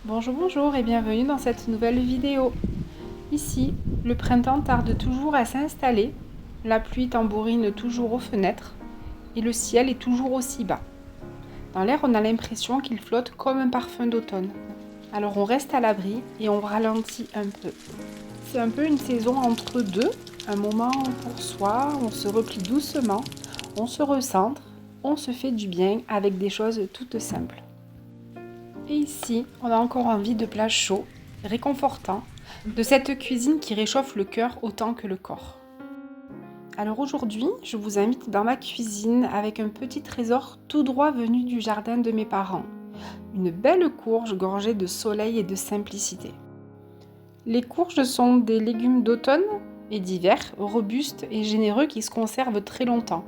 Bonjour, bonjour et bienvenue dans cette nouvelle vidéo. Ici, le printemps tarde toujours à s'installer, la pluie tambourine toujours aux fenêtres et le ciel est toujours aussi bas. Dans l'air, on a l'impression qu'il flotte comme un parfum d'automne. Alors on reste à l'abri et on ralentit un peu. C'est un peu une saison entre deux, un moment pour soi, on se replie doucement, on se recentre, on se fait du bien avec des choses toutes simples. Et ici, on a encore envie de plats chauds, réconfortants, de cette cuisine qui réchauffe le cœur autant que le corps. Alors aujourd'hui, je vous invite dans ma cuisine avec un petit trésor tout droit venu du jardin de mes parents. Une belle courge gorgée de soleil et de simplicité. Les courges sont des légumes d'automne et d'hiver, robustes et généreux qui se conservent très longtemps.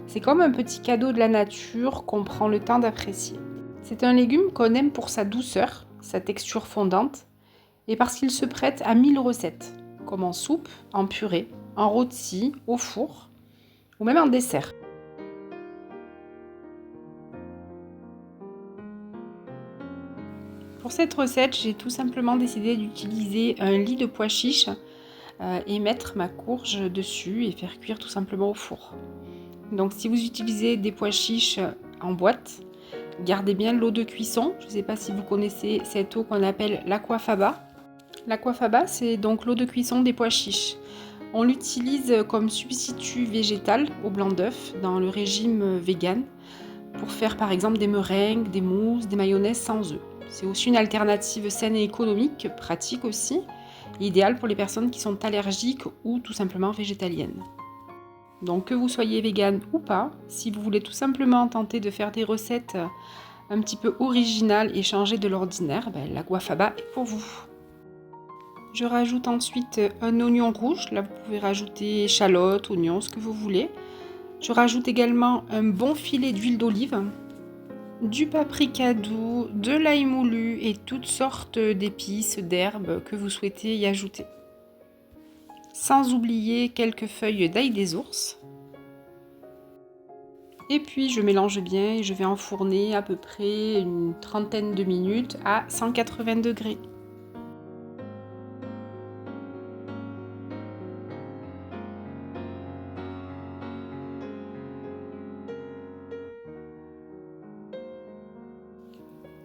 C'est comme un petit cadeau de la nature qu'on prend le temps d'apprécier. C'est un légume qu'on aime pour sa douceur, sa texture fondante, et parce qu'il se prête à 1000 recettes, comme en soupe, en purée, en rôti, au four, ou même en dessert. Pour cette recette, j'ai tout simplement décidé d'utiliser un lit de pois chiches et mettre ma courge dessus et faire cuire tout simplement au four. Donc si vous utilisez des pois chiches en boîte, gardez bien l'eau de cuisson. Je ne sais pas si vous connaissez cette eau qu'on appelle l'aquafaba. L'aquafaba, c'est donc l'eau de cuisson des pois chiches. On l'utilise comme substitut végétal au blanc d'œuf dans le régime vegan pour faire par exemple des meringues, des mousses, des mayonnaises sans œufs. C'est aussi une alternative saine et économique, pratique aussi, idéale pour les personnes qui sont allergiques ou tout simplement végétaliennes. Donc que vous soyez vegan ou pas, si vous voulez tout simplement tenter de faire des recettes un petit peu originales et changer de l'ordinaire, la guafaba est pour vous. Je rajoute ensuite un oignon rouge, là vous pouvez rajouter échalote, oignon, ce que vous voulez. Je rajoute également un bon filet d'huile d'olive, du paprika doux, de l'ail moulu et toutes sortes d'épices, d'herbes que vous souhaitez y ajouter. Sans oublier quelques feuilles d'ail des ours. Et puis je mélange bien et je vais enfourner à peu près une trentaine de minutes à 180 degrés.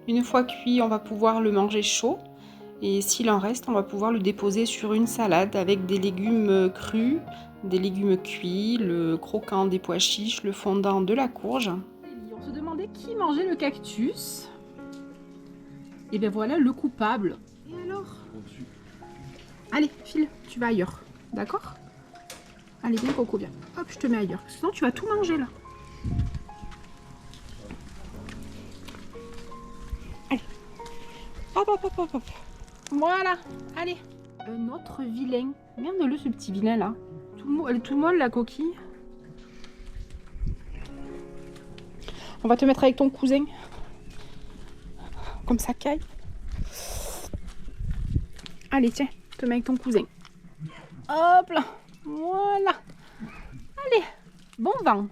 Une fois cuit, on va pouvoir le manger chaud. Et s'il en reste, on va pouvoir le déposer sur une salade avec des légumes crus, des légumes cuits, le croquant des pois chiches, le fondant de la courge. On se demandait qui mangeait le cactus. Et bien voilà le coupable. Et alors? Allez, file, tu vas ailleurs. D'accord? Allez, viens Coco, viens. Hop, je te mets ailleurs. Sinon tu vas tout manger là. Allez. Hop, hop, hop, hop, hop. Voilà, allez. Un autre vilain. Merde-le ce petit vilain là. Elle est tout molle la coquille. On va te mettre avec ton cousin. Comme ça caille. Allez, tiens, te mets avec ton cousin. Hop là. Voilà. Allez, bon vent.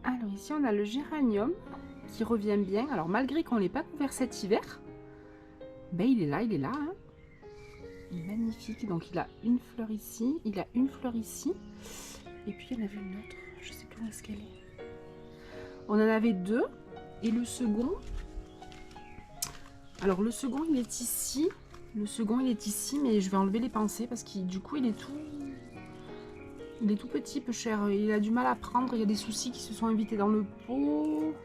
Alors ici on a le géranium qui revient bien. Alors malgré qu'on ne l'ait pas couvert cet hiver, il est là, il est là. Hein. Il est magnifique. Donc il a une fleur ici, il a une fleur ici. Et puis il y en avait une autre, je sais plus où est-ce qu'elle est. On en avait deux. Et le second, alors le second il est ici. Le second il est ici, mais je vais enlever les pensées parce qu'il du coup il est tout petit, peu cher. Il a du mal à prendre. Il y a des soucis qui se sont invités dans le pot.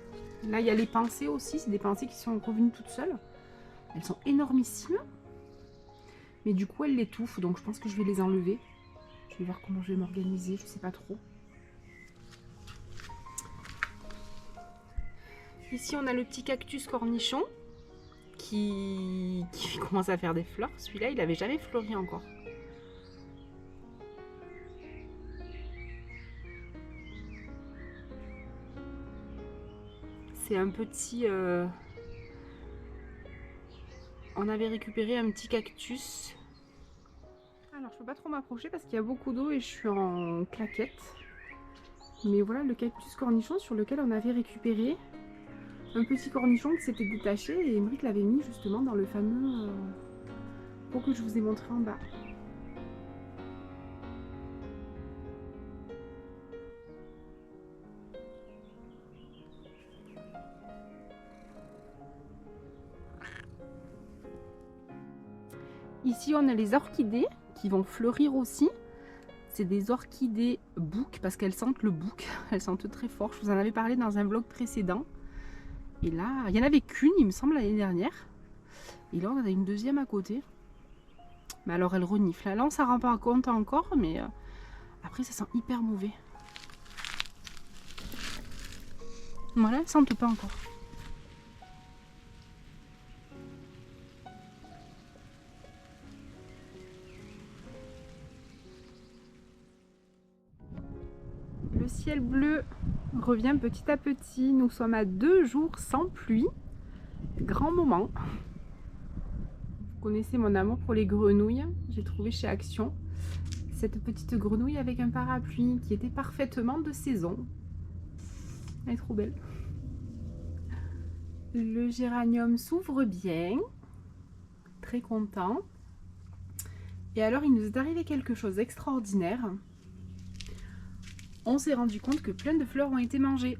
Là, il y a les pensées aussi. C'est des pensées qui sont revenues toutes seules. Elles sont énormissimes. Mais du coup, elles l'étouffent. Donc, je pense que je vais les enlever. Je vais voir comment je vais m'organiser. Je sais pas trop. Ici on a le petit cactus cornichon qui commence à faire des fleurs. Celui-là il n'avait jamais fleuri encore. C'est un petit... On avait récupéré un petit cactus. Alors je peux pas trop m'approcher parce qu'il y a beaucoup d'eau et je suis en claquette. Mais voilà le cactus cornichon sur lequel on avait récupéré un petit cornichon qui s'était détaché et Émeric l'avait mis justement dans le fameux pot que je vous ai montré en bas. Ici on a les orchidées qui vont fleurir aussi. C'est des orchidées bouc parce qu'elles sentent le bouc, elles sentent très fort. Je vous en avais parlé dans un vlog précédent. Et là, il n'y en avait qu'une, il me semble, l'année dernière. Et là, on en a une deuxième à côté. Mais alors, elle renifle. Là, on ne s'en rend pas compte encore, mais après, ça sent hyper mauvais. Voilà, elles ne sentent pas encore. Le ciel bleu revient petit à petit. Nous sommes à 2 jours sans pluie. Grand moment. Vous connaissez mon amour pour les grenouilles. J'ai trouvé chez Action cette petite grenouille avec un parapluie qui était parfaitement de saison. Elle est trop belle. Le géranium s'ouvre bien. Très content. Et alors il nous est arrivé quelque chose d'extraordinaire. On s'est rendu compte que plein de fleurs ont été mangées.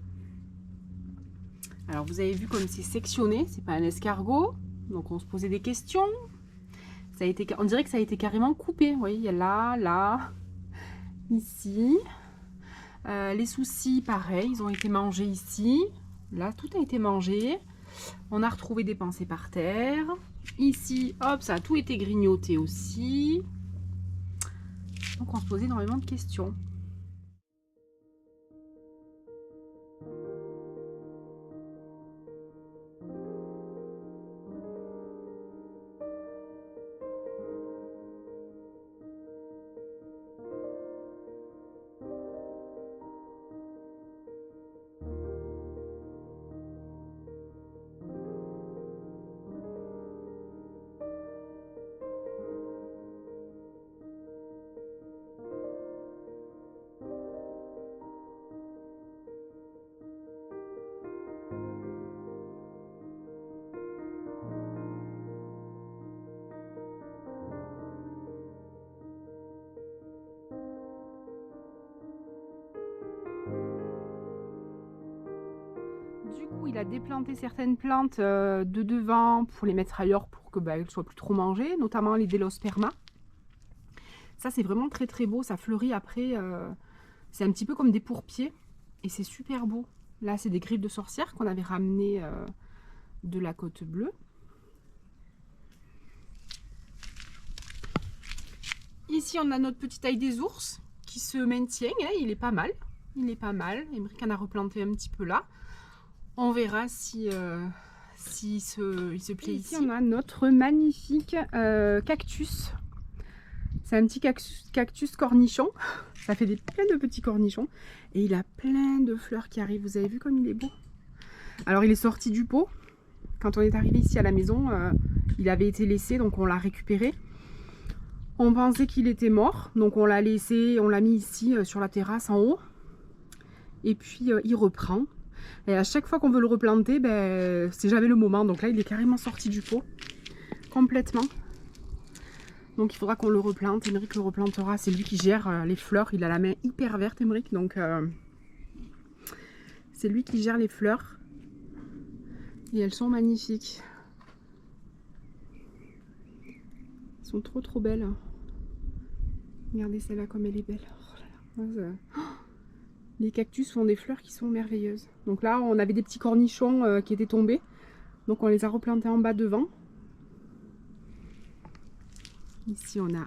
Alors vous avez vu comme c'est sectionné, c'est pas un escargot, donc on se posait des questions. Ça a été, on dirait que ça a été carrément coupé. Vous voyez, il y a là, ici. Les soucis, pareil, ils ont été mangés ici. Là, tout a été mangé. On a retrouvé des pensées par terre. Ici, hop, ça a tout été grignoté aussi. Donc on se posait énormément de questions. Du coup, il a déplanté certaines plantes de devant pour les mettre ailleurs pour que elles ne soient plus trop mangées, notamment les Délosperma. Ça, c'est vraiment très très beau. Ça fleurit après. C'est un petit peu comme des pourpiers et c'est super beau. Là, c'est des griffes de sorcière qu'on avait ramenées de la Côte Bleue. Ici, on a notre petit ail des ours qui se maintient. Hein, il est pas mal. Il est pas mal. Émeric en a replanté un petit peu là. On verra si, il se plaît ici. Ici, on a notre magnifique cactus. C'est un petit cactus cornichon. Ça fait plein de petits cornichons. Et il a plein de fleurs qui arrivent. Vous avez vu comme il est beau? Alors, il est sorti du pot. Quand on est arrivé ici à la maison, il avait été laissé, donc on l'a récupéré. On pensait qu'il était mort, donc on l'a laissé, on l'a mis ici sur la terrasse en haut. Et puis, il reprend. Et à chaque fois qu'on veut le replanter, c'est jamais le moment. Donc là, il est carrément sorti du pot. Complètement. Donc il faudra qu'on le replante. Émeric le replantera. C'est lui qui gère les fleurs. Il a la main hyper verte, Émeric. Donc c'est lui qui gère les fleurs. Et elles sont magnifiques. Elles sont trop trop belles. Regardez celle-là comme elle est belle. Oh là là. Les cactus font des fleurs qui sont merveilleuses. Donc là, on avait des petits cornichons qui étaient tombés. Donc on les a replantés en bas devant. Ici, on a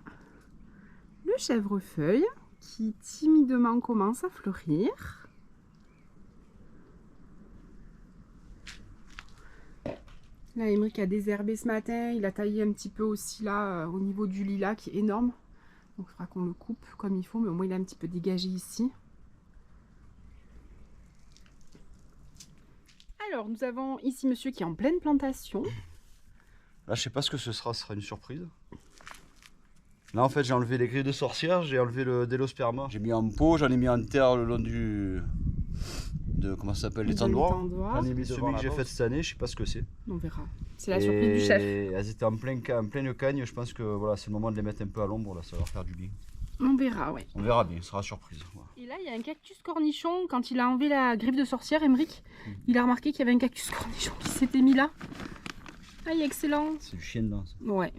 le chèvrefeuille qui timidement commence à fleurir. Là, Émeric a désherbé ce matin. Il a taillé un petit peu aussi là, au niveau du lilas qui est énorme. Donc il faudra qu'on le coupe comme il faut, mais au moins il a un petit peu dégagé ici. Alors, nous avons ici monsieur qui est en pleine plantation. Là, je sais pas ce que ce sera une surprise. Là, en fait, j'ai enlevé les grilles de sorcière, j'ai enlevé le délosperma. J'ai mis en pot, j'en ai mis en terre le long comment ça s'appelle, l'étendoir. J'en ai mis celui que j'ai fait cette année, je sais pas ce que c'est. On verra. C'est la surprise du chef. Elles étaient en pleine cagne, je pense que voilà, c'est le moment de les mettre un peu à l'ombre, là, ça va leur faire du bien. On verra, ouais. On verra bien, ce sera surprise. Ouais. Et là, il y a un cactus cornichon. Quand il a enlevé la griffe de sorcière, Émeric, il a remarqué qu'il y avait un cactus cornichon qui s'était mis là. Ah, il est excellent. C'est du chien dedans. Ça. Ouais.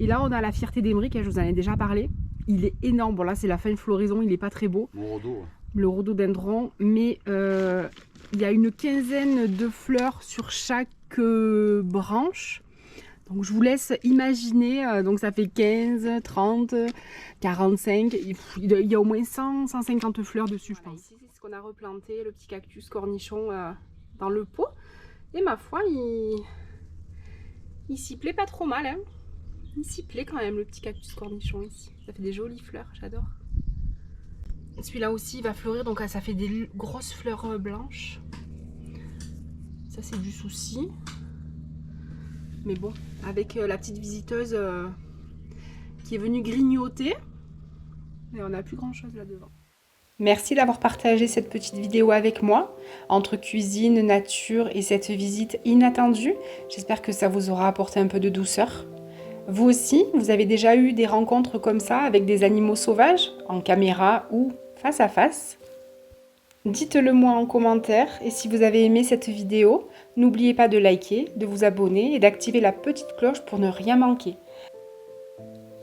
Et là, on a la fierté d'Émeric, je vous en ai déjà parlé. Il est énorme. Bon, là, c'est la fin de floraison, il n'est pas très beau. Mon rhodo. Ouais. Le rhododendron, mais il y a une quinzaine de fleurs sur chaque branche. Donc je vous laisse imaginer, donc ça fait 15, 30, 45, il y a au moins 100, 150 fleurs dessus, voilà, je pense. Ici, c'est ce qu'on a replanté, le petit cactus cornichon dans le pot. Et ma foi, il s'y plaît pas trop mal. Hein. Il s'y plaît quand même, le petit cactus cornichon ici. Ça fait des jolies fleurs, j'adore. Celui-là aussi, il va fleurir, donc ça fait des grosses fleurs blanches. Ça, c'est du souci. Mais bon, avec la petite visiteuse qui est venue grignoter, mais on n'a plus grand chose là-devant. Merci d'avoir partagé cette petite vidéo avec moi, entre cuisine, nature et cette visite inattendue. J'espère que ça vous aura apporté un peu de douceur. Vous aussi, vous avez déjà eu des rencontres comme ça avec des animaux sauvages, en caméra ou face à face? Dites-le moi en commentaire et si vous avez aimé cette vidéo, n'oubliez pas de liker, de vous abonner et d'activer la petite cloche pour ne rien manquer.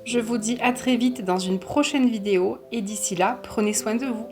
Je vous dis à très vite dans une prochaine vidéo et d'ici là, prenez soin de vous.